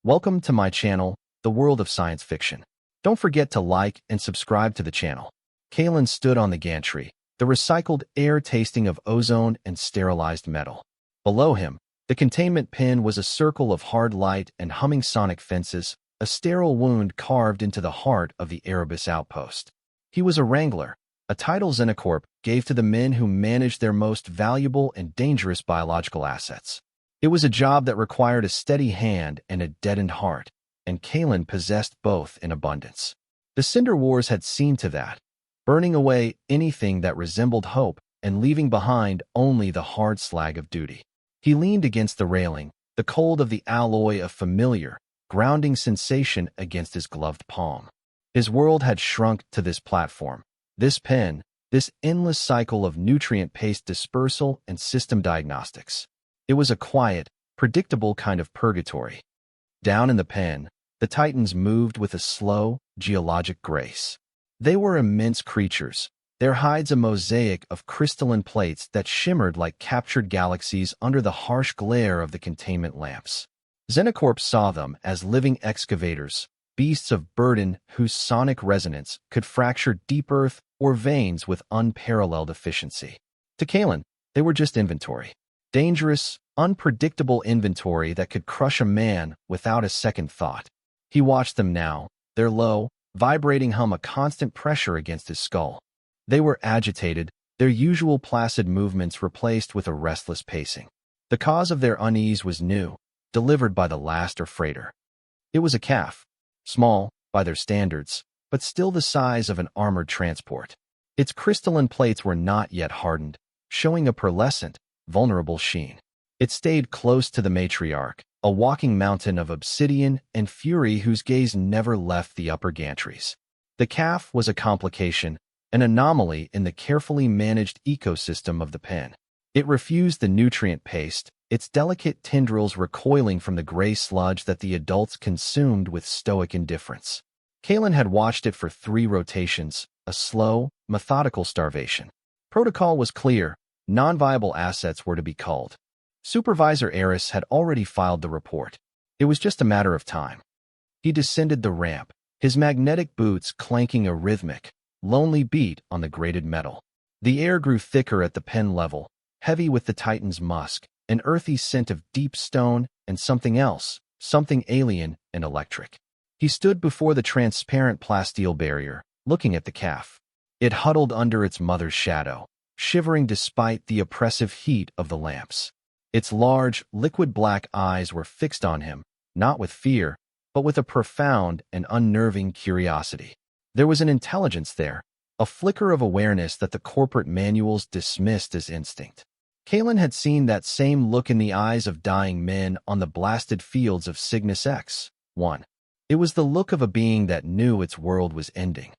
Welcome to my channel, The World of Science Fiction. Don't forget to like and subscribe to the channel. Kalen stood on the gantry, the recycled air tasting of ozone and sterilized metal. Below him, the containment pin was a circle of hard light and humming sonic fences, a sterile wound carved into the heart of the Erebus outpost. He was a wrangler, a title Xenocorp gave to the men who managed their most valuable and dangerous biological assets. It was a job that required a steady hand and a deadened heart, and Kalen possessed both in abundance. The Cinder Wars had seen to that, burning away anything that resembled hope and leaving behind only the hard slag of duty. He leaned against the railing, the cold of the alloy of familiar, grounding sensation against his gloved palm. His world had shrunk to this platform, this pen, this endless cycle of nutrient paste dispersal and system diagnostics. It was a quiet, predictable kind of purgatory. Down in the pen, the Titans moved with a slow, geologic grace. They were immense creatures, their hides a mosaic of crystalline plates that shimmered like captured galaxies under the harsh glare of the containment lamps. Xenocorp saw them as living excavators, beasts of burden whose sonic resonance could fracture deep earth or veins with unparalleled efficiency. To Kalen, they were just inventory. Dangerous, unpredictable inventory that could crush a man without a second thought. He watched them now, their low, vibrating hum a constant pressure against his skull. They were agitated, their usual placid movements replaced with a restless pacing. The cause of their unease was new, delivered by the laster freighter. It was a calf, small, by their standards, but still the size of an armored transport. Its crystalline plates were not yet hardened, showing a pearlescent, vulnerable sheen. It stayed close to the matriarch, a walking mountain of obsidian and fury whose gaze never left the upper gantries. The calf was a complication, an anomaly in the carefully managed ecosystem of the pen. It refused the nutrient paste, its delicate tendrils recoiling from the gray sludge that the adults consumed with stoic indifference. Kalen had watched it for 3 rotations, a slow, methodical starvation. Protocol was clear. Non-viable assets were to be culled. Supervisor Eris had already filed the report. It was just a matter of time. He descended the ramp, his magnetic boots clanking a rhythmic, lonely beat on the grated metal. The air grew thicker at the pen level, heavy with the Titan's musk, an earthy scent of deep stone and something else, something alien and electric. He stood before the transparent plasteel barrier, looking at the calf. It huddled under its mother's shadow, shivering despite the oppressive heat of the lamps. Its large, liquid black eyes were fixed on him, not with fear, but with a profound and unnerving curiosity. There was an intelligence there, a flicker of awareness that the corporate manuals dismissed as instinct. Kalen had seen that same look in the eyes of dying men on the blasted fields of Cygnus X-1. It was the look of a being that knew its world was ending.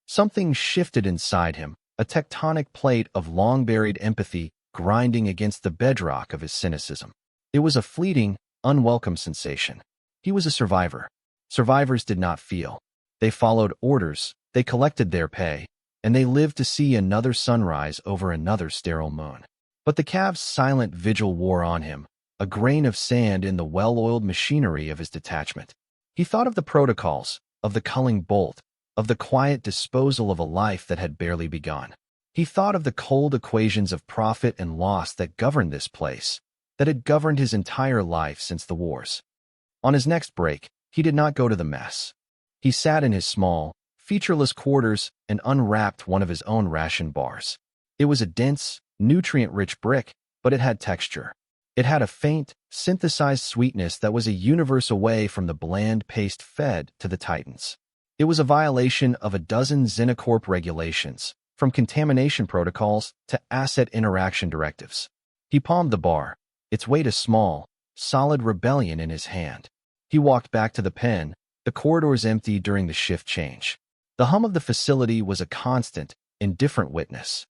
Something shifted inside him, a tectonic plate of long-buried empathy grinding against the bedrock of his cynicism. It was a fleeting, unwelcome sensation. He was a survivor. Survivors did not feel. They followed orders, they collected their pay, and they lived to see another sunrise over another sterile moon. But the calf's silent vigil wore on him, a grain of sand in the well-oiled machinery of his detachment. He thought of the protocols, of the culling bolt, of the quiet disposal of a life that had barely begun. He thought of the cold equations of profit and loss that governed this place, that had governed his entire life since the wars. On his next break, he did not go to the mess. He sat in his small, featureless quarters and unwrapped one of his own ration bars. It was a dense, nutrient-rich brick, but it had texture. It had a faint, synthesized sweetness that was a universe away from the bland paste fed to the Titans. It was a violation of a dozen Xenocorp regulations, from contamination protocols to asset interaction directives. He palmed the bar, its weight a small, solid rebellion in his hand. He walked back to the pen, the corridors empty during the shift change. The hum of the facility was a constant, indifferent witness.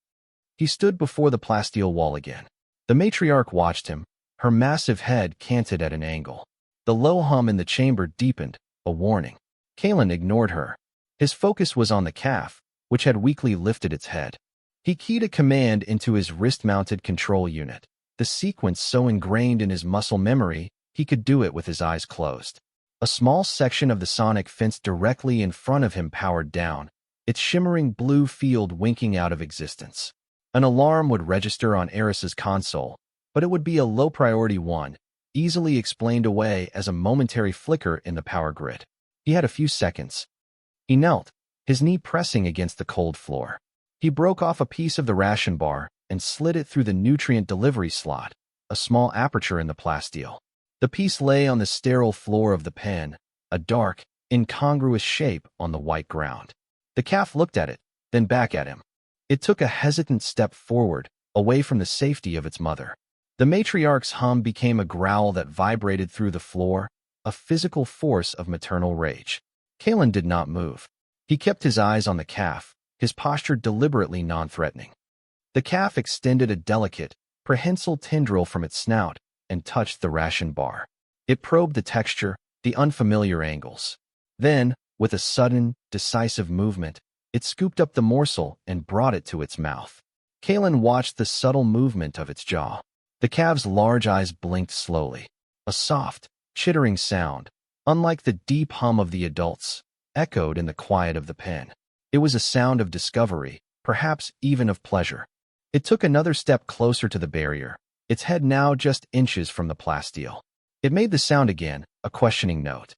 He stood before the plasteel wall again. The matriarch watched him, her massive head canted at an angle. The low hum in the chamber deepened, a warning. Kalen ignored her. His focus was on the calf, which had weakly lifted its head. He keyed a command into his wrist-mounted control unit, the sequence so ingrained in his muscle memory he could do it with his eyes closed. A small section of the sonic fence directly in front of him powered down, its shimmering blue field winking out of existence. An alarm would register on Eris's console, but it would be a low-priority one, easily explained away as a momentary flicker in the power grid. He had a few seconds. He knelt, his knee pressing against the cold floor. He broke off a piece of the ration bar and slid it through the nutrient delivery slot, a small aperture in the plasteel. The piece lay on the sterile floor of the pen, a dark, incongruous shape on the white ground. The calf looked at it, then back at him. It took a hesitant step forward, away from the safety of its mother. The matriarch's hum became a growl that vibrated through the floor, a physical force of maternal rage. Kalen did not move. He kept his eyes on the calf, his posture deliberately non-threatening. The calf extended a delicate, prehensile tendril from its snout and touched the ration bar. It probed the texture, the unfamiliar angles. Then, with a sudden, decisive movement, it scooped up the morsel and brought it to its mouth. Kalen watched the subtle movement of its jaw. The calf's large eyes blinked slowly. A soft, chittering sound, unlike the deep hum of the adults, echoed in the quiet of the pen. It was a sound of discovery, perhaps even of pleasure. It took another step closer to the barrier, its head now just inches from the plasteel. It made the sound again, a questioning note.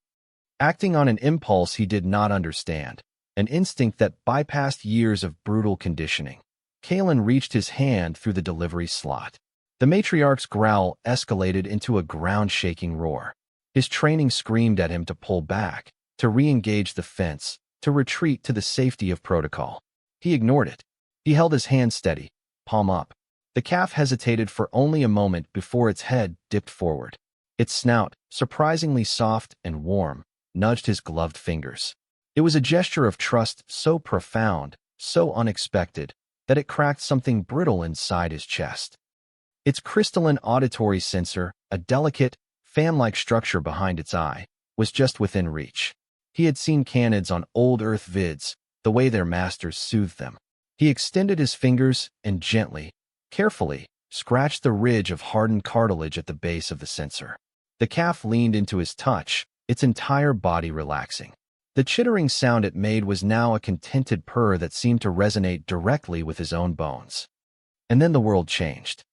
Acting on an impulse he did not understand, an instinct that bypassed years of brutal conditioning, Kalen reached his hand through the delivery slot. The matriarch's growl escalated into a ground-shaking roar. His training screamed at him to pull back, to re-engage the fence, to retreat to the safety of protocol. He ignored it. He held his hand steady, palm up. The calf hesitated for only a moment before its head dipped forward. Its snout, surprisingly soft and warm, nudged his gloved fingers. It was a gesture of trust so profound, so unexpected, that it cracked something brittle inside his chest. Its crystalline auditory sensor, a delicate, fan-like structure behind its eye, was just within reach. He had seen canids on old Earth vids, the way their masters soothed them. He extended his fingers and gently, carefully, scratched the ridge of hardened cartilage at the base of the sensor. The calf leaned into his touch, its entire body relaxing. The chittering sound it made was now a contented purr that seemed to resonate directly with his own bones. And then the world changed.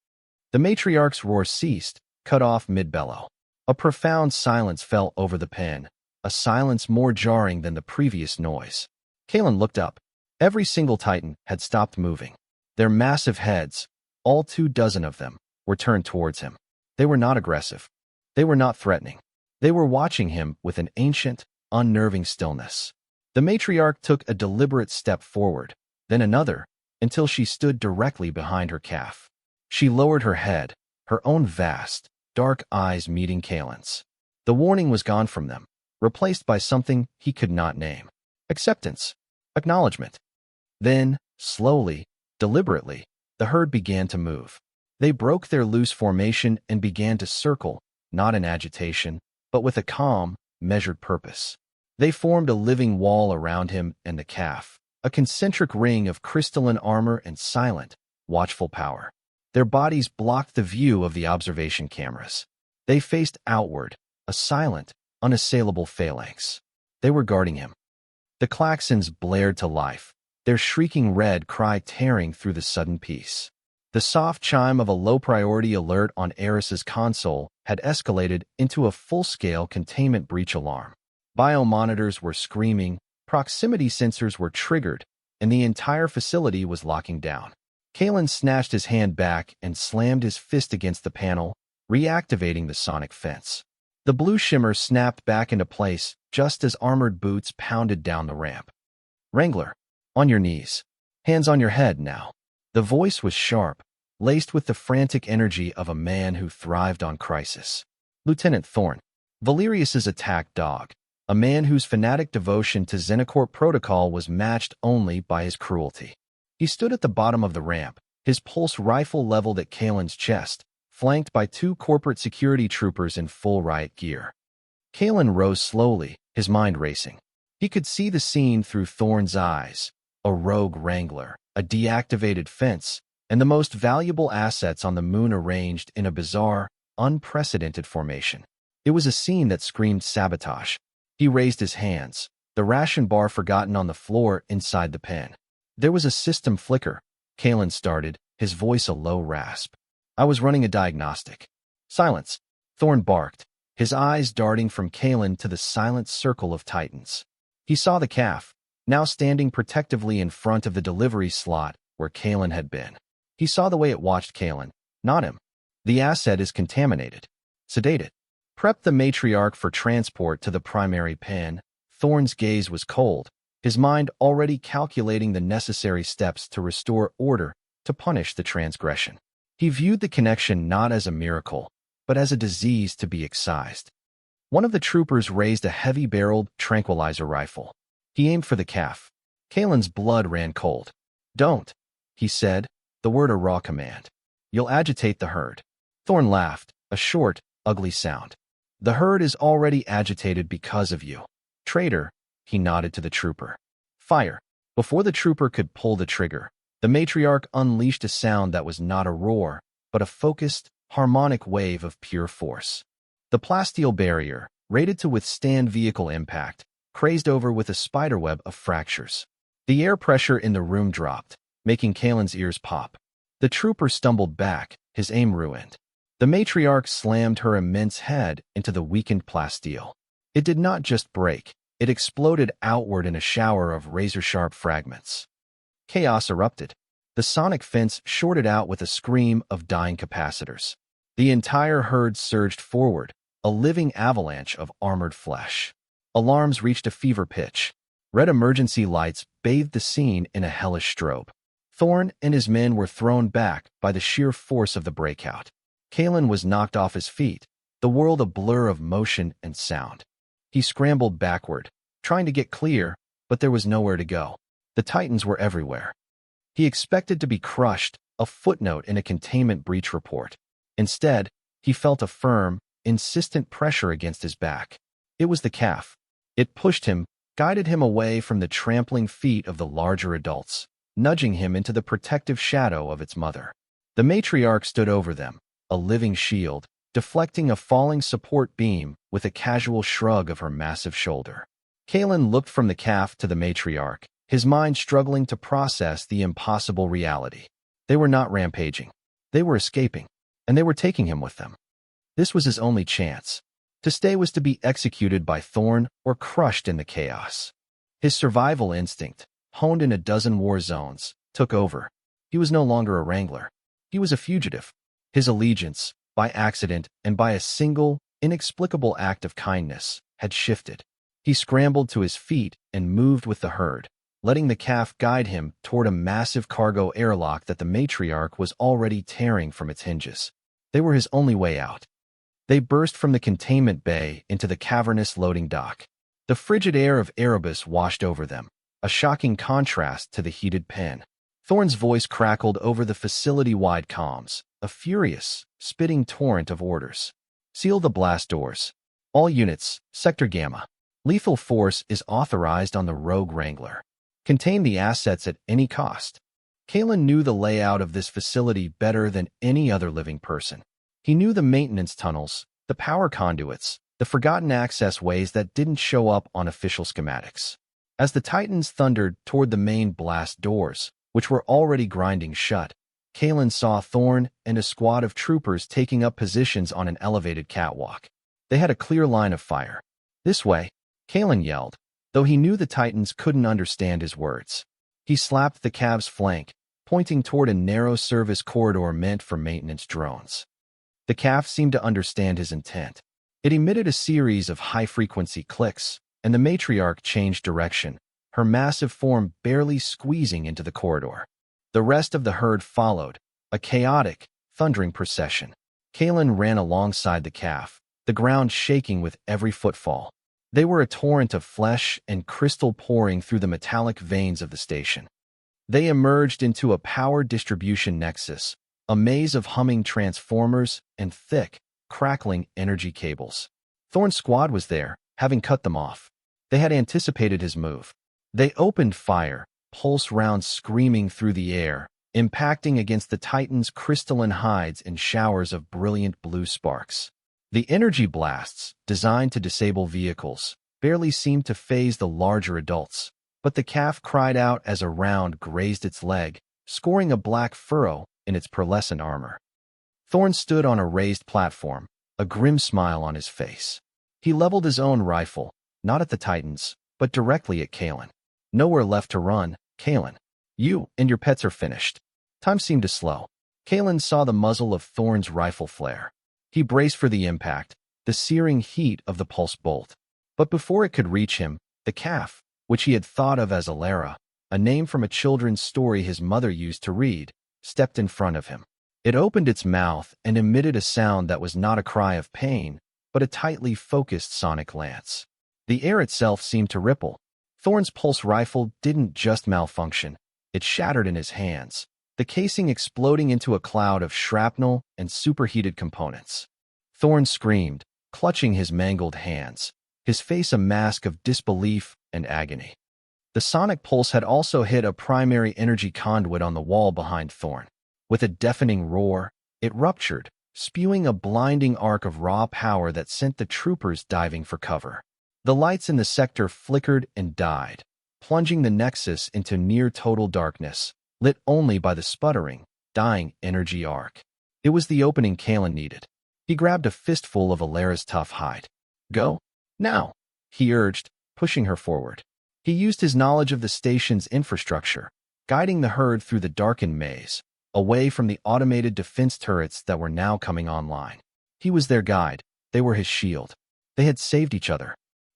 The matriarch's roar ceased, cut off mid-bellow. A profound silence fell over the pen, a silence more jarring than the previous noise. Kalen looked up. Every single Titan had stopped moving. Their massive heads, all 24 of them, were turned towards him. They were not aggressive. They were not threatening. They were watching him with an ancient, unnerving stillness. The matriarch took a deliberate step forward, then another, until she stood directly behind her calf. She lowered her head, her own vast, dark eyes meeting Kalen's. The warning was gone from them, replaced by something he could not name. Acceptance. Acknowledgement. Then, slowly, deliberately, the herd began to move. They broke their loose formation and began to circle, not in agitation, but with a calm, measured purpose. They formed a living wall around him and the calf, a concentric ring of crystalline armor and silent, watchful power. Their bodies blocked the view of the observation cameras. They faced outward, a silent, unassailable phalanx. They were guarding him. The klaxons blared to life, their shrieking red cry tearing through the sudden peace. The soft chime of a low-priority alert on Eris's console had escalated into a full-scale containment breach alarm. Biomonitors were screaming, proximity sensors were triggered, and the entire facility was locking down. Kalen snatched his hand back and slammed his fist against the panel, reactivating the sonic fence. The blue shimmer snapped back into place just as armored boots pounded down the ramp. "Wrangler, on your knees. Hands on your head now." The voice was sharp, laced with the frantic energy of a man who thrived on crisis. Lieutenant Thorne, Valerius's attack dog, a man whose fanatic devotion to Xenocorp protocol was matched only by his cruelty. He stood at the bottom of the ramp, his pulse rifle leveled at Kalen's chest, flanked by 2 corporate security troopers in full riot gear. Kalen rose slowly, his mind racing. He could see the scene through Thorne's eyes, a rogue wrangler, a deactivated fence, and the most valuable assets on the moon arranged in a bizarre, unprecedented formation. It was a scene that screamed sabotage. He raised his hands, the ration bar forgotten on the floor inside the pen. There was a system flicker. Kalen started, his voice a low rasp. I was running a diagnostic. Silence. Thorn barked, his eyes darting from Kalen to the silent circle of Titans. He saw the calf, now standing protectively in front of the delivery slot where Kalen had been. He saw the way it watched Kalen, not him. The asset is contaminated. Sedate it. Prep the matriarch for transport to the primary pen. Thorn's gaze was cold, his mind already calculating the necessary steps to restore order to punish the transgression. He viewed the connection not as a miracle, but as a disease to be excised. One of the troopers raised a heavy-barreled tranquilizer rifle. He aimed for the calf. Kalen's blood ran cold. Don't, he said, the word a raw command. You'll agitate the herd. Thorn laughed, a short, ugly sound. The herd is already agitated because of you. Traitor, he nodded to the trooper. Fire. Before the trooper could pull the trigger, the matriarch unleashed a sound that was not a roar, but a focused, harmonic wave of pure force. The plasteel barrier, rated to withstand vehicle impact, crazed over with a spiderweb of fractures. The air pressure in the room dropped, making Kalen's ears pop. The trooper stumbled back, his aim ruined. The matriarch slammed her immense head into the weakened plasteel. It did not just break, it exploded outward in a shower of razor-sharp fragments. Chaos erupted. The sonic fence shorted out with a scream of dying capacitors. The entire herd surged forward, a living avalanche of armored flesh. Alarms reached a fever pitch. Red emergency lights bathed the scene in a hellish strobe. Thorn and his men were thrown back by the sheer force of the breakout. Kalen was knocked off his feet, the world a blur of motion and sound. He scrambled backward, trying to get clear, but there was nowhere to go. The Titans were everywhere. He expected to be crushed, a footnote in a containment breach report. Instead, he felt a firm, insistent pressure against his back. It was the calf. It pushed him, guided him away from the trampling feet of the larger adults, nudging him into the protective shadow of its mother. The matriarch stood over them, a living shield, deflecting a falling support beam with a casual shrug of her massive shoulder. Kalen looked from the calf to the matriarch, his mind struggling to process the impossible reality. They were not rampaging. They were escaping, and they were taking him with them. This was his only chance. To stay was to be executed by Thorn or crushed in the chaos. His survival instinct, honed in a dozen war zones, took over. He was no longer a wrangler. He was a fugitive. His allegiance, by accident and by a single, inexplicable act of kindness, had shifted. He scrambled to his feet and moved with the herd, letting the calf guide him toward a massive cargo airlock that the matriarch was already tearing from its hinges. They were his only way out. They burst from the containment bay into the cavernous loading dock. The frigid air of Erebus washed over them, a shocking contrast to the heated pen. Thorn's voice crackled over the facility-wide comms, a furious, spitting torrent of orders. Seal the blast doors. All units, Sector Gamma. Lethal force is authorized on the Rogue Wrangler. Contain the assets at any cost. Kalen knew the layout of this facility better than any other living person. He knew the maintenance tunnels, the power conduits, the forgotten access ways that didn't show up on official schematics. As the Titans thundered toward the main blast doors, which were already grinding shut, Kalen saw Thorn and a squad of troopers taking up positions on an elevated catwalk. They had a clear line of fire. This way, Kalen yelled, though he knew the Titans couldn't understand his words. He slapped the cab's flank, pointing toward a narrow service corridor meant for maintenance drones. The calf seemed to understand his intent. It emitted a series of high-frequency clicks, and the matriarch changed direction, her massive form barely squeezing into the corridor. The rest of the herd followed, a chaotic, thundering procession. Kalen ran alongside the calf, the ground shaking with every footfall. They were a torrent of flesh and crystal pouring through the metallic veins of the station. They emerged into a power distribution nexus, a maze of humming transformers and thick, crackling energy cables. Thorn's squad was there, having cut them off. They had anticipated his move. They opened fire, pulse rounds screaming through the air, impacting against the Titans' crystalline hides in showers of brilliant blue sparks. The energy blasts, designed to disable vehicles, barely seemed to faze the larger adults, but the calf cried out as a round grazed its leg, scoring a black furrow in its pearlescent armor. Thorn stood on a raised platform, a grim smile on his face. He leveled his own rifle, not at the Titans, but directly at Kalen. Nowhere left to run, Kalen. You and your pets are finished. Time seemed to slow. Kalen saw the muzzle of Thorn's rifle flare. He braced for the impact, the searing heat of the pulse bolt. But before it could reach him, the calf, which he had thought of as Alara, a name from a children's story his mother used to read, stepped in front of him. It opened its mouth and emitted a sound that was not a cry of pain, but a tightly focused sonic lance. The air itself seemed to ripple. Thorn's pulse rifle didn't just malfunction, it shattered in his hands, the casing exploding into a cloud of shrapnel and superheated components. Thorn screamed, clutching his mangled hands, his face a mask of disbelief and agony. The sonic pulse had also hit a primary energy conduit on the wall behind Thorn. With a deafening roar, it ruptured, spewing a blinding arc of raw power that sent the troopers diving for cover. The lights in the sector flickered and died, plunging the Nexus into near-total darkness, lit only by the sputtering, dying energy arc. It was the opening Kalen needed. He grabbed a fistful of Alara's tough hide. Go, now, he urged, pushing her forward. He used his knowledge of the station's infrastructure, guiding the herd through the darkened maze, away from the automated defense turrets that were now coming online. He was their guide, they were his shield. They had saved each other.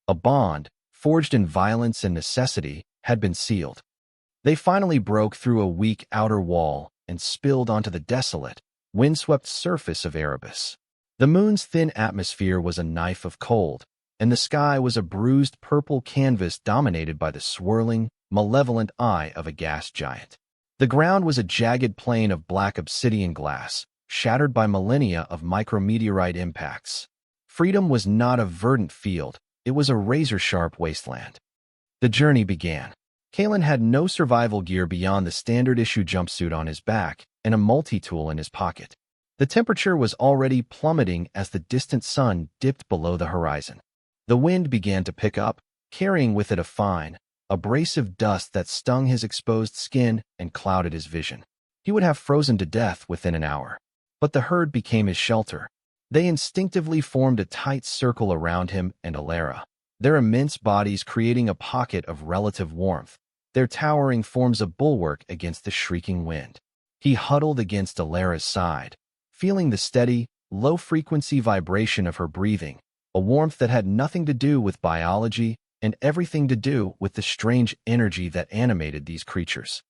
A bond, forged in violence and necessity, had been sealed. They finally broke through a weak outer wall and spilled onto the desolate, windswept surface of Erebus. The moon's thin atmosphere was a knife of cold, and the sky was a bruised purple canvas dominated by the swirling, malevolent eye of a gas giant. The ground was a jagged plain of black obsidian glass, shattered by millennia of micrometeorite impacts. Freedom was not a verdant field, it was a razor-sharp wasteland. The journey began. Kalen had no survival gear beyond the standard-issue jumpsuit on his back and a multi-tool in his pocket. The temperature was already plummeting as the distant sun dipped below the horizon. The wind began to pick up, carrying with it a fine, abrasive dust that stung his exposed skin and clouded his vision. He would have frozen to death within an hour. But the herd became his shelter. They instinctively formed a tight circle around him and Alara, their immense bodies creating a pocket of relative warmth, their towering forms a bulwark against the shrieking wind. He huddled against Alara's side, feeling the steady, low-frequency vibration of her breathing, a warmth that had nothing to do with biology and everything to do with the strange energy that animated these creatures.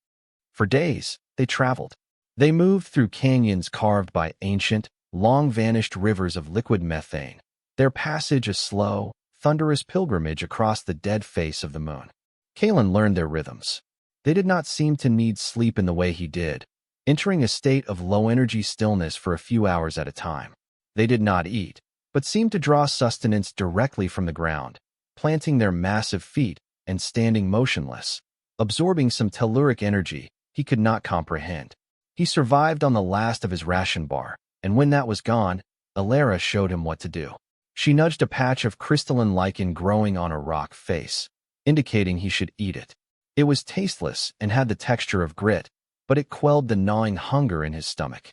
For days, they traveled. They moved through canyons carved by ancient, long-vanished rivers of liquid methane, their passage a slow, thunderous pilgrimage across the dead face of the moon. Kalen learned their rhythms. They did not seem to need sleep in the way he did, entering a state of low-energy stillness for a few hours at a time. They did not eat, but seemed to draw sustenance directly from the ground, planting their massive feet and standing motionless, absorbing some telluric energy he could not comprehend. He survived on the last of his ration bar, and when that was gone, Alara showed him what to do. She nudged a patch of crystalline lichen growing on a rock face, indicating he should eat it. It was tasteless and had the texture of grit, but it quelled the gnawing hunger in his stomach.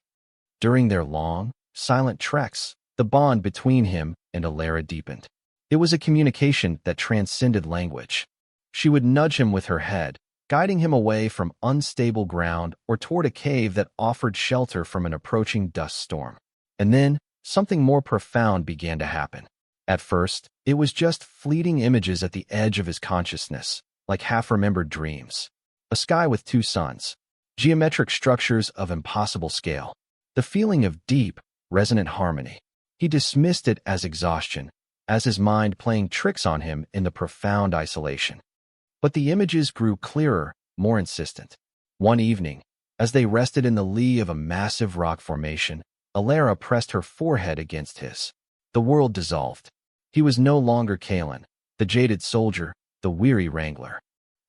During their long, silent treks, the bond between him and Alara deepened. It was a communication that transcended language. She would nudge him with her head, guiding him away from unstable ground or toward a cave that offered shelter from an approaching dust storm. And then, something more profound began to happen. At first, it was just fleeting images at the edge of his consciousness, like half-remembered dreams. A sky with two suns, geometric structures of impossible scale, the feeling of deep, resonant harmony. He dismissed it as exhaustion, as his mind playing tricks on him in the profound isolation. But the images grew clearer, more insistent. One evening, as they rested in the lee of a massive rock formation, Alara pressed her forehead against his. The world dissolved. He was no longer Kalen, the jaded soldier, the weary wrangler.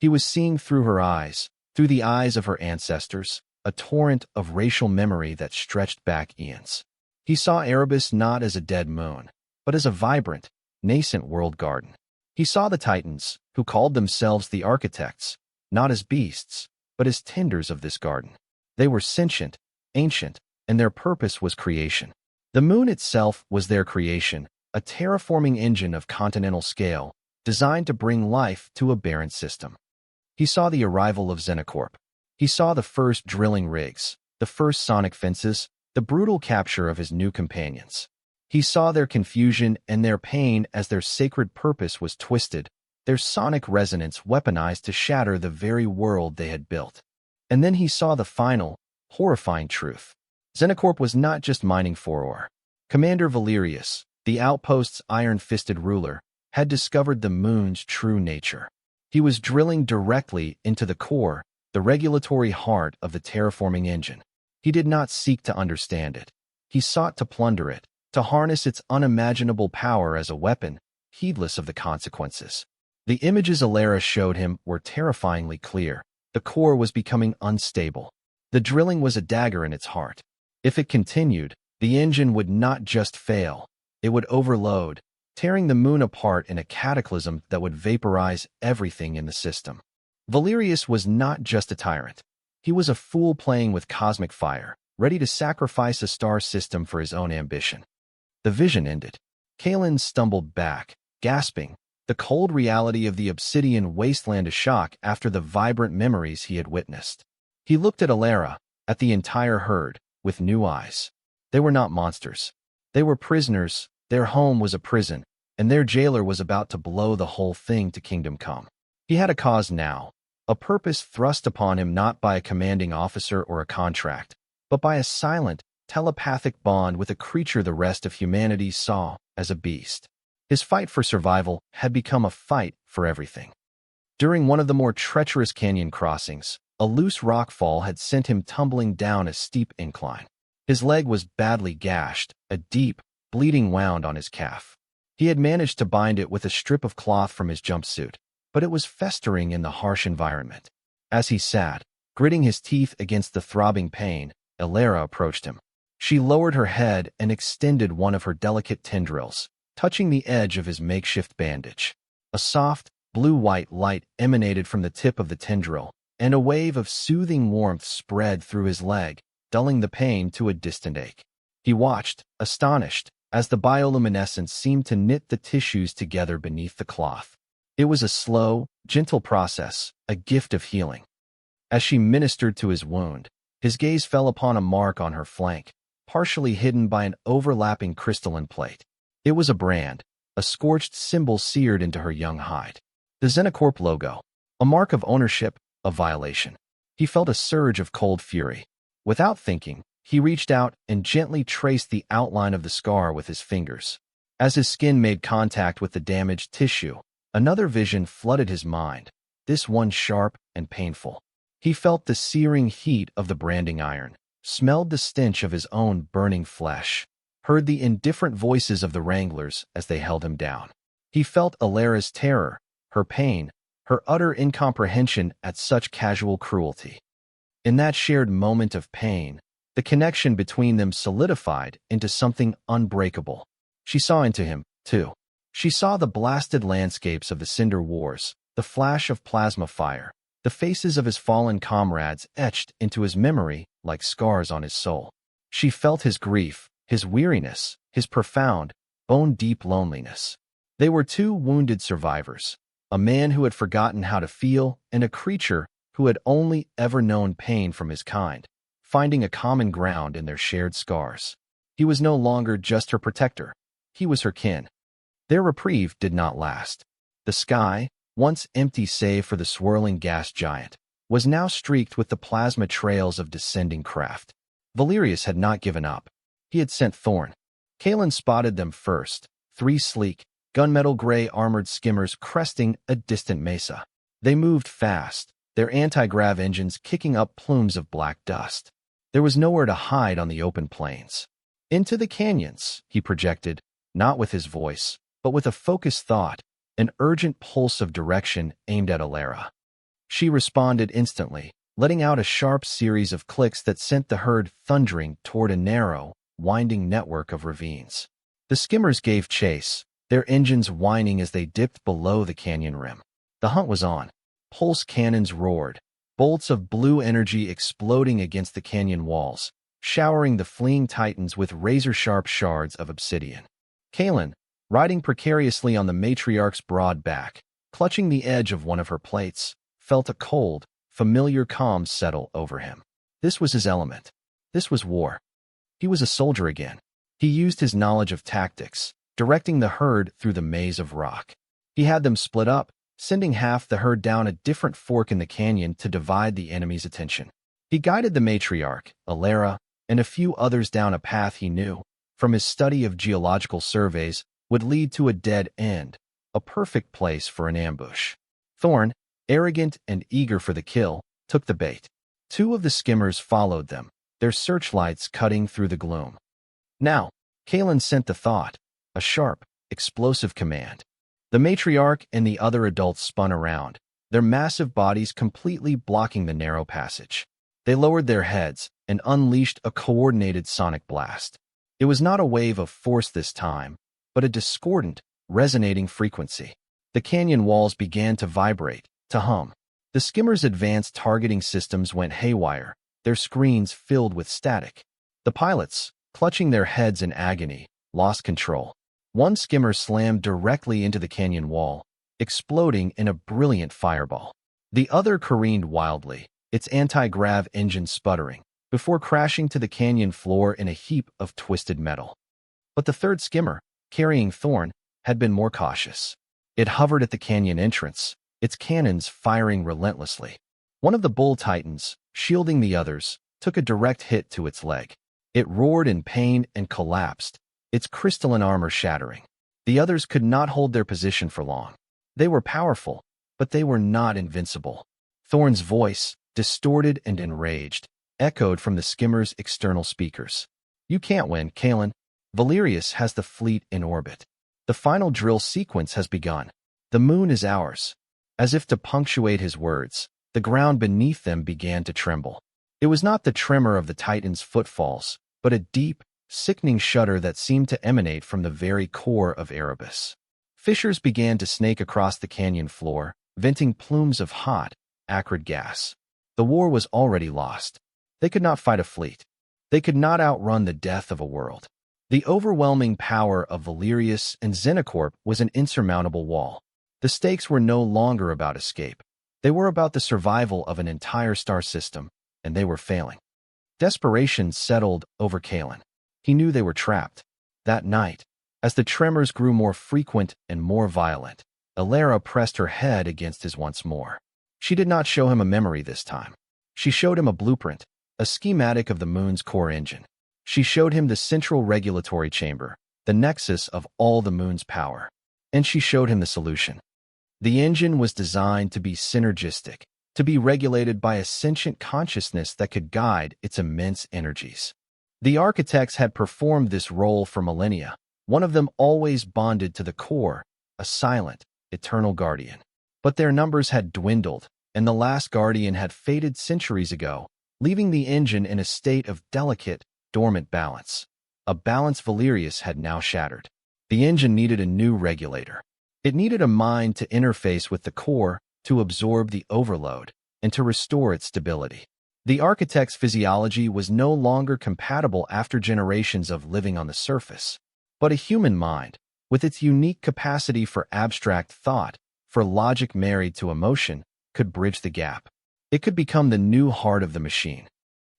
He was seeing through her eyes, through the eyes of her ancestors, a torrent of racial memory that stretched back eons. He saw Erebus not as a dead moon, but as a vibrant, nascent world garden. He saw the Titans, who called themselves the architects, not as beasts, but as tenders of this garden. They were sentient, ancient, and their purpose was creation. The moon itself was their creation, a terraforming engine of continental scale, designed to bring life to a barren system. He saw the arrival of Xenocorp. He saw the first drilling rigs, the first sonic fences, the brutal capture of his new companions. He saw their confusion and their pain as their sacred purpose was twisted, their sonic resonance weaponized to shatter the very world they had built. And then he saw the final, horrifying truth. Xenocorp was not just mining for ore. Commander Valerius, the outpost's iron-fisted ruler, had discovered the moon's true nature. He was drilling directly into the core, the regulatory heart of the terraforming engine. He did not seek to understand it. He sought to plunder it, to harness its unimaginable power as a weapon, heedless of the consequences. The images Alara showed him were terrifyingly clear. The core was becoming unstable. The drilling was a dagger in its heart. If it continued, the engine would not just fail, it would overload, tearing the moon apart in a cataclysm that would vaporize everything in the system. Valerius was not just a tyrant. He was a fool playing with cosmic fire, ready to sacrifice a star system for his own ambition. The vision ended. Kalen stumbled back, gasping, the cold reality of the obsidian wasteland a shock after the vibrant memories he had witnessed. He looked at Alara, at the entire herd, with new eyes. They were not monsters. They were prisoners, their home was a prison, and their jailer was about to blow the whole thing to kingdom come. He had a cause now, a purpose thrust upon him not by a commanding officer or a contract, but by a silent, telepathic bond with a creature the rest of humanity saw as a beast. His fight for survival had become a fight for everything. During one of the more treacherous canyon crossings, a loose rockfall had sent him tumbling down a steep incline. His leg was badly gashed, a deep, bleeding wound on his calf. He had managed to bind it with a strip of cloth from his jumpsuit, but it was festering in the harsh environment. As he sat, gritting his teeth against the throbbing pain, Alara approached him. She lowered her head and extended one of her delicate tendrils, touching the edge of his makeshift bandage. A soft, blue-white light emanated from the tip of the tendril, and a wave of soothing warmth spread through his leg, dulling the pain to a distant ache. He watched, astonished, as the bioluminescence seemed to knit the tissues together beneath the cloth. It was a slow, gentle process, a gift of healing. As she ministered to his wound, his gaze fell upon a mark on her flank, partially hidden by an overlapping crystalline plate. It was a brand, a scorched symbol seared into her young hide. The Xenocorp logo, a mark of ownership, a violation. He felt a surge of cold fury. Without thinking, he reached out and gently traced the outline of the scar with his fingers. As his skin made contact with the damaged tissue, another vision flooded his mind, this one sharp and painful. He felt the searing heat of the branding iron, smelled the stench of his own burning flesh, heard the indifferent voices of the wranglers as they held him down. He felt Alara's terror, her pain, her utter incomprehension at such casual cruelty. In that shared moment of pain, the connection between them solidified into something unbreakable. She saw into him, too. She saw the blasted landscapes of the Cinder Wars, the flash of plasma fire, the faces of his fallen comrades etched into his memory like scars on his soul. She felt his grief, his weariness, his profound, bone-deep loneliness. They were two wounded survivors, a man who had forgotten how to feel and a creature who had only ever known pain from his kind, finding a common ground in their shared scars. He was no longer just her protector. He was her kin. Their reprieve did not last. The sky, once empty save for the swirling gas giant, was now streaked with the plasma trails of descending craft. Valerius had not given up. He had sent Thorn. Kalen spotted them first, three sleek, gunmetal gray armored skimmers cresting a distant mesa. They moved fast, their anti-grav engines kicking up plumes of black dust. There was nowhere to hide on the open plains. Into the canyons, he projected, not with his voice, but with a focused thought, an urgent pulse of direction aimed at Alara. She responded instantly, letting out a sharp series of clicks that sent the herd thundering toward a narrow, winding network of ravines. The skimmers gave chase, their engines whining as they dipped below the canyon rim. The hunt was on. Pulse cannons roared, bolts of blue energy exploding against the canyon walls, showering the fleeing titans with razor-sharp shards of obsidian. Kaelin, riding precariously on the matriarch's broad back, clutching the edge of one of her plates, felt a cold, familiar calm settle over him. This was his element. This was war. He was a soldier again. He used his knowledge of tactics, directing the herd through the maze of rock. He had them split up, sending half the herd down a different fork in the canyon to divide the enemy's attention. He guided the matriarch, Alara, and a few others down a path he knew, from his study of geological surveys, would lead to a dead end, a perfect place for an ambush. Thorn, arrogant and eager for the kill, took the bait. Two of the skimmers followed them, their searchlights cutting through the gloom. Now, Kaelin sent the thought, a sharp, explosive command. The matriarch and the other adults spun around, their massive bodies completely blocking the narrow passage. They lowered their heads and unleashed a coordinated sonic blast. It was not a wave of force this time, but a discordant, resonating frequency. The canyon walls began to vibrate, to hum. The skimmers' advanced targeting systems went haywire, their screens filled with static. The pilots, clutching their heads in agony, lost control. One skimmer slammed directly into the canyon wall, exploding in a brilliant fireball. The other careened wildly, its anti-grav engine sputtering, before crashing to the canyon floor in a heap of twisted metal. But the third skimmer, carrying Thorn, had been more cautious. It hovered at the canyon entrance, its cannons firing relentlessly. One of the bull titans, shielding the others, took a direct hit to its leg. It roared in pain and collapsed, its crystalline armor shattering. The others could not hold their position for long. They were powerful, but they were not invincible. Thorn's voice, distorted and enraged, echoed from the skimmer's external speakers. You can't win, Kaelin. Valerius has the fleet in orbit. The final drill sequence has begun. The moon is ours. As if to punctuate his words, the ground beneath them began to tremble. It was not the tremor of the Titan's footfalls, but a deep, sickening shudder that seemed to emanate from the very core of Erebus. Fissures began to snake across the canyon floor, venting plumes of hot, acrid gas. The war was already lost. They could not fight a fleet. They could not outrun the death of a world. The overwhelming power of Valerius and Xenocorp was an insurmountable wall. The stakes were no longer about escape. They were about the survival of an entire star system, and they were failing. Desperation settled over Kaelin. He knew they were trapped. That night, as the tremors grew more frequent and more violent, Alara pressed her head against his once more. She did not show him a memory this time. She showed him a blueprint, a schematic of the moon's core engine. She showed him the central regulatory chamber, the nexus of all the moon's power. And she showed him the solution. The engine was designed to be synergistic, to be regulated by a sentient consciousness that could guide its immense energies. The architects had performed this role for millennia, one of them always bonded to the core, a silent, eternal guardian. But their numbers had dwindled, and the last guardian had faded centuries ago, leaving the engine in a state of delicate, dormant balance. A balance Valerius had now shattered. The engine needed a new regulator. It needed a mind to interface with the core, to absorb the overload, and to restore its stability. The architect's physiology was no longer compatible after generations of living on the surface. But a human mind, with its unique capacity for abstract thought, for logic married to emotion, could bridge the gap. It could become the new heart of the machine.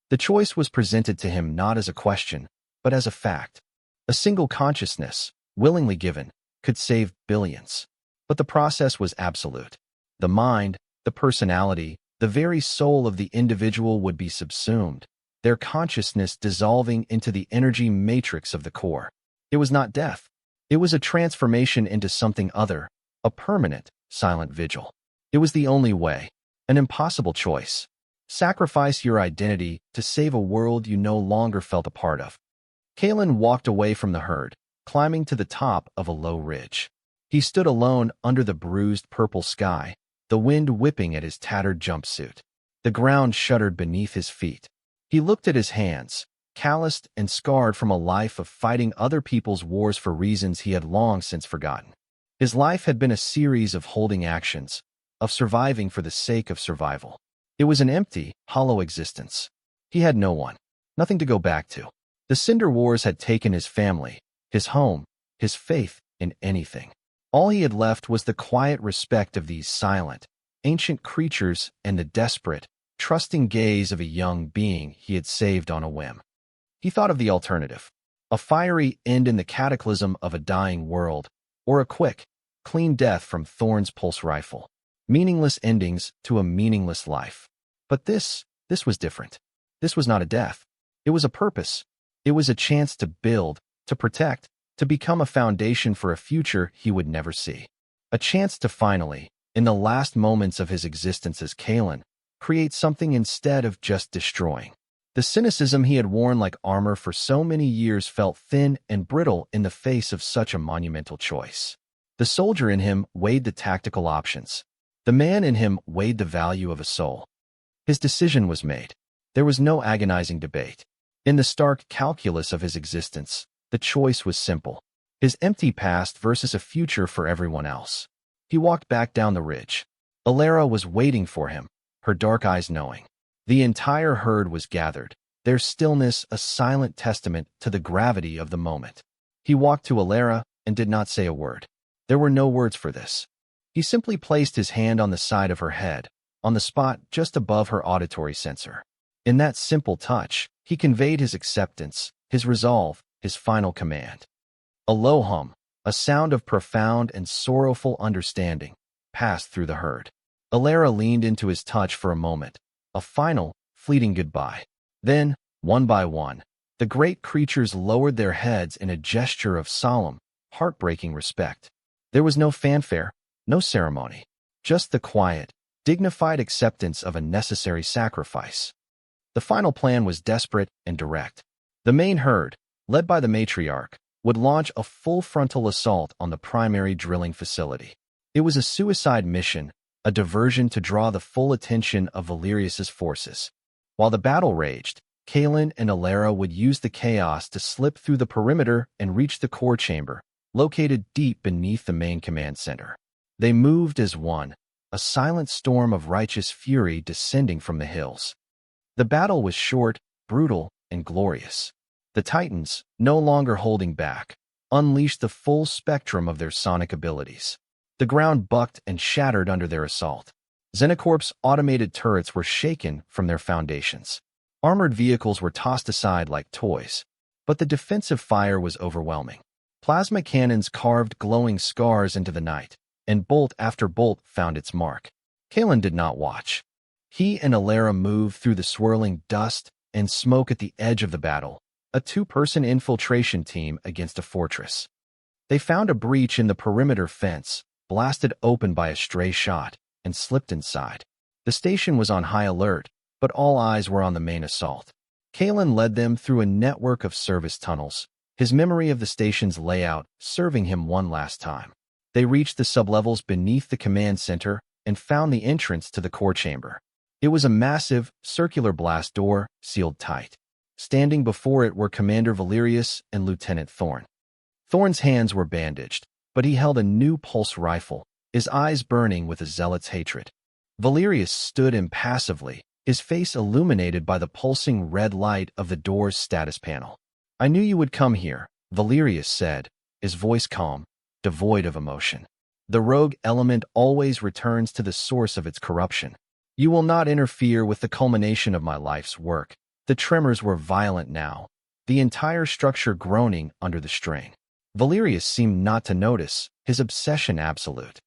The choice was presented to him not as a question, but as a fact. A single consciousness, willingly given, could save billions. But the process was absolute. The mind, the personality, the very soul of the individual would be subsumed, their consciousness dissolving into the energy matrix of the core. It was not death. It was a transformation into something other, a permanent, silent vigil. It was the only way, an impossible choice. Sacrifice your identity to save a world you no longer felt a part of. Kaelin walked away from the herd, climbing to the top of a low ridge. He stood alone under the bruised purple sky, the wind whipping at his tattered jumpsuit. The ground shuddered beneath his feet. He looked at his hands, calloused and scarred from a life of fighting other people's wars for reasons he had long since forgotten. His life had been a series of holding actions, of surviving for the sake of survival. It was an empty, hollow existence. He had no one, nothing to go back to. The Cinder Wars had taken his family, his home, his faith in anything. All he had left was the quiet respect of these silent, ancient creatures and the desperate, trusting gaze of a young being he had saved on a whim. He thought of the alternative: a fiery end in the cataclysm of a dying world, or a quick, clean death from Thorn's pulse rifle. Meaningless endings to a meaningless life. But this was different. This was not a death. It was a purpose. It was a chance to build, to protect, to become a foundation for a future he would never see. A chance to finally, in the last moments of his existence as Kalen, create something instead of just destroying. The cynicism he had worn like armor for so many years felt thin and brittle in the face of such a monumental choice. The soldier in him weighed the tactical options. The man in him weighed the value of a soul. His decision was made. There was no agonizing debate. In the stark calculus of his existence, the choice was simple: his empty past versus a future for everyone else. He walked back down the ridge. Alara was waiting for him, her dark eyes knowing. The entire herd was gathered, their stillness a silent testament to the gravity of the moment. He walked to Alara and did not say a word. There were no words for this. He simply placed his hand on the side of her head, on the spot just above her auditory sensor. In that simple touch, he conveyed his acceptance, his resolve, his final command. A low hum, a sound of profound and sorrowful understanding, passed through the herd. Alara leaned into his touch for a moment, a final, fleeting goodbye. Then, one by one, the great creatures lowered their heads in a gesture of solemn, heartbreaking respect. There was no fanfare, no ceremony, just the quiet, dignified acceptance of a necessary sacrifice. The final plan was desperate and direct. The main herd, led by the matriarch, would launch a full frontal assault on the primary drilling facility. It was a suicide mission, a diversion to draw the full attention of Valerius's forces. While the battle raged, Kalen and Alara would use the chaos to slip through the perimeter and reach the core chamber, located deep beneath the main command center. They moved as one, a silent storm of righteous fury descending from the hills. The battle was short, brutal, and glorious. The Titans, no longer holding back, unleashed the full spectrum of their sonic abilities. The ground bucked and shattered under their assault. Xenocorp's automated turrets were shaken from their foundations. Armored vehicles were tossed aside like toys, but the defensive fire was overwhelming. Plasma cannons carved glowing scars into the night, and bolt after bolt found its mark. Kalen did not watch. He and Alara moved through the swirling dust and smoke at the edge of the battle, a two-person infiltration team against a fortress. They found a breach in the perimeter fence, blasted open by a stray shot, and slipped inside. The station was on high alert, but all eyes were on the main assault. Kalen led them through a network of service tunnels, his memory of the station's layout serving him one last time. They reached the sublevels beneath the command center and found the entrance to the core chamber. It was a massive, circular blast door, sealed tight. Standing before it were Commander Valerius and Lieutenant Thorn. Thorn's hands were bandaged, but he held a new pulse rifle, his eyes burning with a zealot's hatred. Valerius stood impassively, his face illuminated by the pulsing red light of the door's status panel. "I knew you would come here," Valerius said, his voice calm, devoid of emotion. "The rogue element always returns to the source of its corruption. You will not interfere with the culmination of my life's work." The tremors were violent now, the entire structure groaning under the strain. Valerius seemed not to notice, his obsession absolute.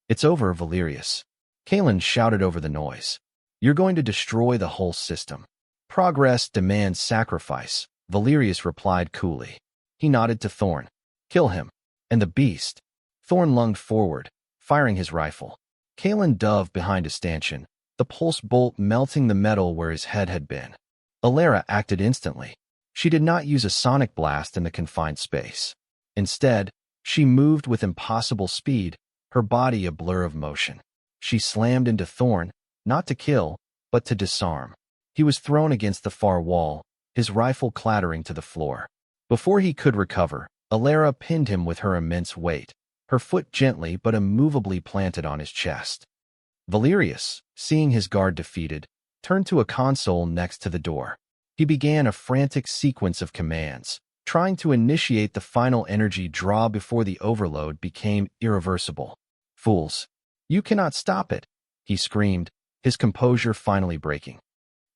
"It's over, Valerius." Kalen shouted over the noise. "You're going to destroy the whole system. Progress demands sacrifice," Valerius replied coolly. He nodded to Thorn. "Kill him." "And the beast." Thorn lunged forward, firing his rifle. Kalen dove behind a stanchion, the pulse bolt melting the metal where his head had been. Alara acted instantly. She did not use a sonic blast in the confined space. Instead, she moved with impossible speed, her body a blur of motion. She slammed into Thorn, not to kill, but to disarm. He was thrown against the far wall, his rifle clattering to the floor. Before he could recover, Alara pinned him with her immense weight, her foot gently but immovably planted on his chest. Valerius, seeing his guard defeated, turned to a console next to the door. He began a frantic sequence of commands, trying to initiate the final energy draw before the overload became irreversible. "Fools! You cannot stop it!" he screamed, his composure finally breaking.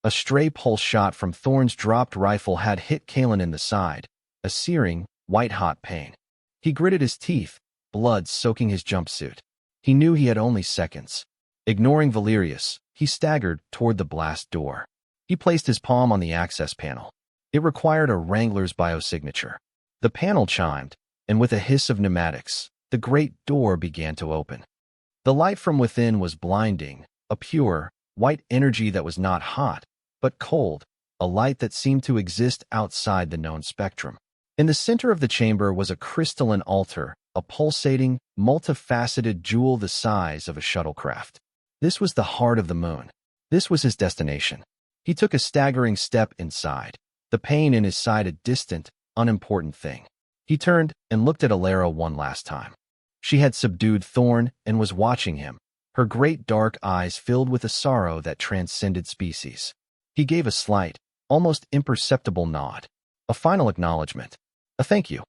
A stray pulse shot from Thorn's dropped rifle had hit Kalen in the side, a searing, white-hot pain. He gritted his teeth, blood soaking his jumpsuit. He knew he had only seconds. Ignoring Valerius, he staggered toward the blast door. He placed his palm on the access panel. It required a Wrangler's biosignature. The panel chimed, and with a hiss of pneumatics, the great door began to open. The light from within was blinding, a pure, white energy that was not hot, but cold, a light that seemed to exist outside the known spectrum. In the center of the chamber was a crystalline altar, a pulsating, multifaceted jewel the size of a shuttlecraft. This was the heart of the moon. This was his destination. He took a staggering step inside, the pain in his side a distant, unimportant thing. He turned and looked at Alara one last time. She had subdued Thorn and was watching him, her great dark eyes filled with a sorrow that transcended species. He gave a slight, almost imperceptible nod, a final acknowledgement, a thank you.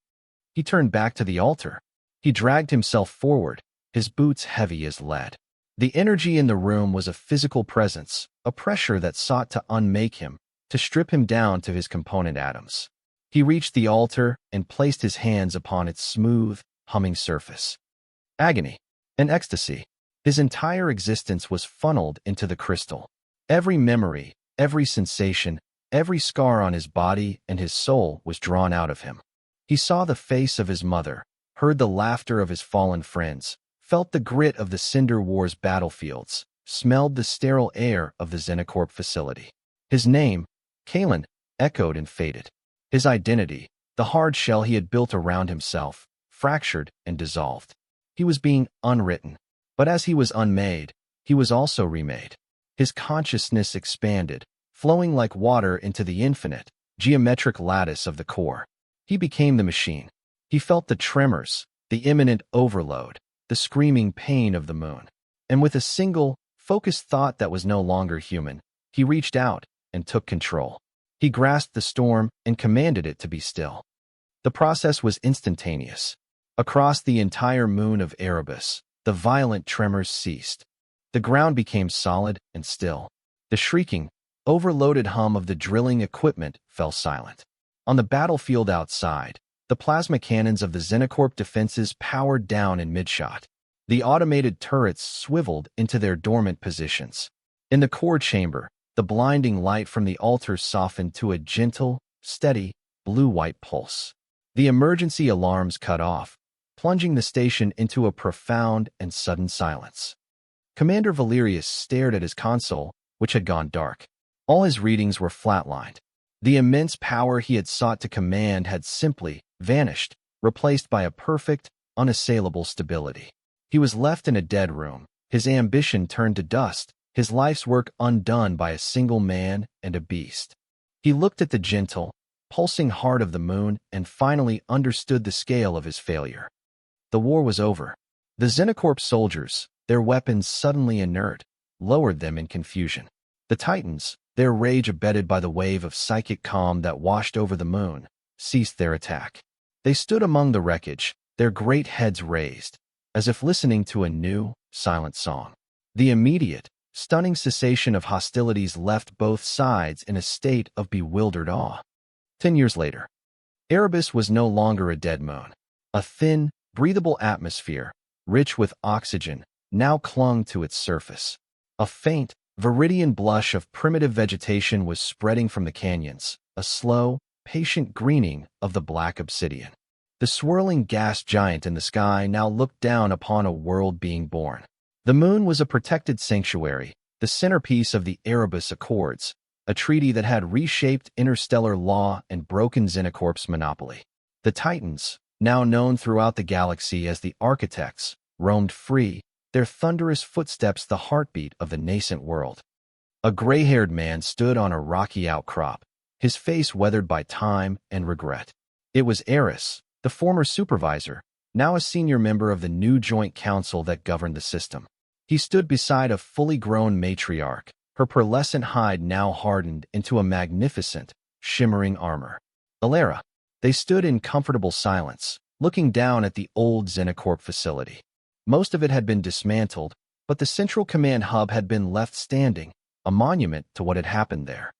He turned back to the altar. He dragged himself forward, his boots heavy as lead. The energy in the room was a physical presence, a pressure that sought to unmake him, to strip him down to his component atoms. He reached the altar and placed his hands upon its smooth, humming surface. Agony, an ecstasy. His entire existence was funneled into the crystal. Every memory, every sensation, every scar on his body and his soul was drawn out of him. He saw the face of his mother, heard the laughter of his fallen friends, felt the grit of the Cinder War's battlefields, smelled the sterile air of the Xenocorp facility. His name, Kalen, echoed and faded. His identity, the hard shell he had built around himself, fractured and dissolved. He was being unwritten, but as he was unmade, he was also remade. His consciousness expanded, flowing like water into the infinite, geometric lattice of the core. He became the machine. He felt the tremors, the imminent overload, the screaming pain of the moon. And with a single, focused thought that was no longer human, he reached out and took control. He grasped the storm and commanded it to be still. The process was instantaneous. Across the entire moon of Erebus, the violent tremors ceased. The ground became solid and still. The shrieking, overloaded hum of the drilling equipment fell silent. On the battlefield outside, the plasma cannons of the Xenocorp defenses powered down in midshot. The automated turrets swiveled into their dormant positions. In the core chamber, the blinding light from the altar softened to a gentle, steady, blue-white pulse. The emergency alarms cut off, plunging the station into a profound and sudden silence. Commander Valerius stared at his console, which had gone dark. All his readings were flatlined. The immense power he had sought to command had simply vanished, replaced by a perfect, unassailable stability. He was left in a dead room, his ambition turned to dust, his life's work undone by a single man and a beast. He looked at the gentle, pulsing heart of the moon and finally understood the scale of his failure. The war was over. The Xenocorp soldiers, their weapons suddenly inert, lowered them in confusion. The Titans, their rage abetted by the wave of psychic calm that washed over the moon, ceased their attack. They stood among the wreckage, their great heads raised, as if listening to a new, silent song. The immediate, stunning cessation of hostilities left both sides in a state of bewildered awe. 10 years later, Erebus was no longer a dead moon. A thin, breathable atmosphere, rich with oxygen, now clung to its surface. A faint, viridian blush of primitive vegetation was spreading from the canyons, a slow, patient greening of the black obsidian. The swirling gas giant in the sky now looked down upon a world being born. The moon was a protected sanctuary, the centerpiece of the Erebus Accords, a treaty that had reshaped interstellar law and broken Xenocorp's monopoly. The Titans, now known throughout the galaxy as the Architects, roamed free, their thunderous footsteps the heartbeat of the nascent world. A gray-haired man stood on a rocky outcrop, his face weathered by time and regret. It was Eris, the former supervisor, now a senior member of the new joint council that governed the system. He stood beside a fully grown matriarch, her pearlescent hide now hardened into a magnificent, shimmering armor. Alara. They stood in comfortable silence, looking down at the old Xenocorp facility. Most of it had been dismantled, but the central command hub had been left standing, a monument to what had happened there.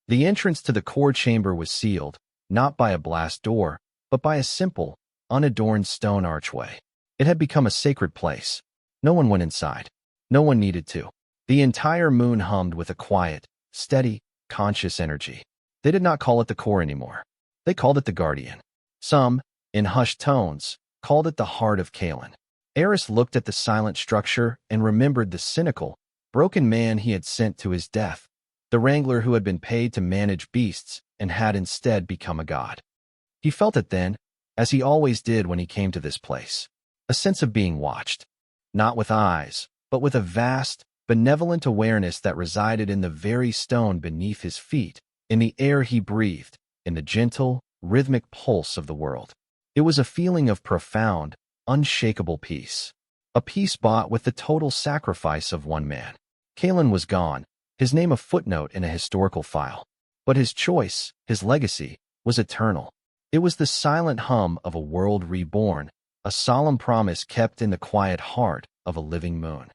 The entrance to the core chamber was sealed, not by a blast door, but by a simple, unadorned stone archway. It had become a sacred place. No one went inside. No one needed to. The entire moon hummed with a quiet, steady, conscious energy. They did not call it the core anymore. They called it the Guardian. Some, in hushed tones, called it the heart of Kalen. Eris looked at the silent structure and remembered the cynical, broken man he had sent to his death, the wrangler who had been paid to manage beasts and had instead become a god. He felt it then, as he always did when he came to this place, a sense of being watched, not with eyes, but with a vast, benevolent awareness that resided in the very stone beneath his feet, in the air he breathed, in the gentle, rhythmic pulse of the world. It was a feeling of profound, unshakable peace, a peace bought with the total sacrifice of one man. Kalen was gone, his name a footnote in a historical file. But his choice, his legacy, was eternal. It was the silent hum of a world reborn, a solemn promise kept in the quiet heart of a living moon.